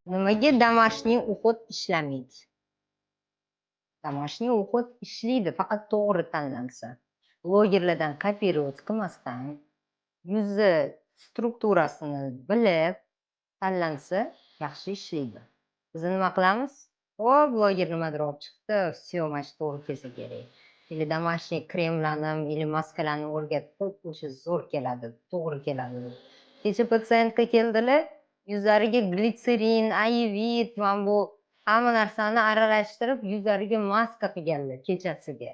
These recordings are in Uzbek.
Nimaga домашний уход ishlamaydi? Домашний уход ishlaydi, faqat to'g'ri tanlansa. Blogerlardan kopirovать qilmasdan, yuzi strukturasini bilib tanlansa, yaxshi ishlaydi. Biz nima qilamiz? Bloger nimadir olib chiqdi, всё, mana shu to'g'ri kelsa kerak. Или домашний kremlarni, или maskalarni o'rgatib, o'sha zo'r keladi, to'g'ri keladi. Kecha patsientka keldilar, yuzlariga glitserin, ayvit, mana bu hamma narsani aralashtirib, yuzlariga maska qilganlar kechasiga.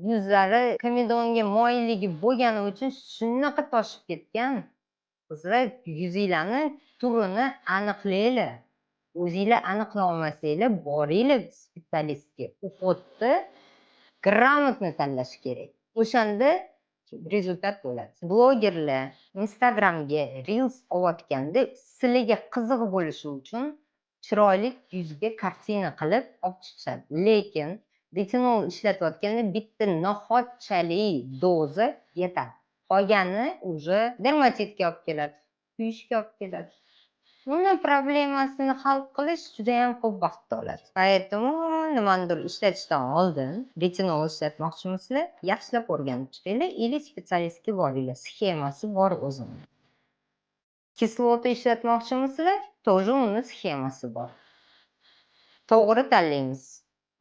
Yuzlari komedonga moyilligi bo'lgani uchun shunaqa toshib ketgan. Qizlar, yuzinglarni turini aniqlanglar. O'zinglar aniqlay olmasanglar, boringlar specialistga. Uходni gрамотно tanlash kerak. O'shanda rezultat bo'ladi. Blogerlar Instagramga reels olayotganda sizlarga qiziq bo'lishi uchun chiroyli yuzga kartina qilib olib chiqishadi. Lekin retinol ishlatayotganda bitta nihoyatchalik doza yetadi. Qolgani уже dermatitga olib keladi, kuyishga olib keladi. Uni problemasini hal qilish juda ham ko'p vaqt oladi. Поэтому nimanidir ishlatishdan oldin retinol ishlatmoqchimisizlar, yaxshilab o'rganib chiqinglar или specialistga boringlar. Sxemasi bor o'zini. Kislota ishlatmoqchimisizlar, тоже uni sxemasi bor. To'g'ri tanlaymiz.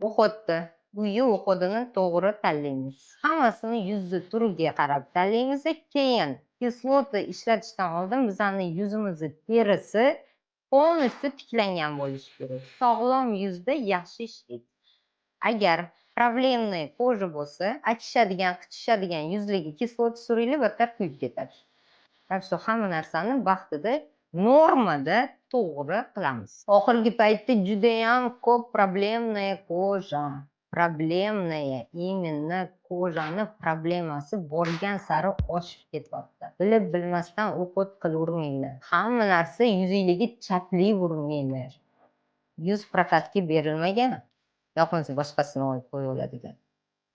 Uходni, uyi uходini to'g'ri tanlaymiz. Hammasini yuzni turiga qarab tanlaymiz, keyin kislota ishlatishdan oldin bizning yuzimizni terisi полностью tiklangan bo'lishi kerak. Sog'lom yuzda yaxshi ishlaydi. Agar problemli koja bo'lsa, achishadigan, qichishadigan yuzlarga kislota suringlar, battar kuyib ketadi. Так что hamma narsani vaqtida, normada to'g'ri qilamiz. Oxirgi paytda juda ham ko'p problemная koja. Problemная именно kojani problemasi borgan sari oshib ketyapti. Bilib bilmasdan уход qilavermanglar. Hamma narsa yuzingizga chaplayvermanglar. Yuz prokatga berilmagan. Yoqmasa boshqasini olib qo'yaveradigan.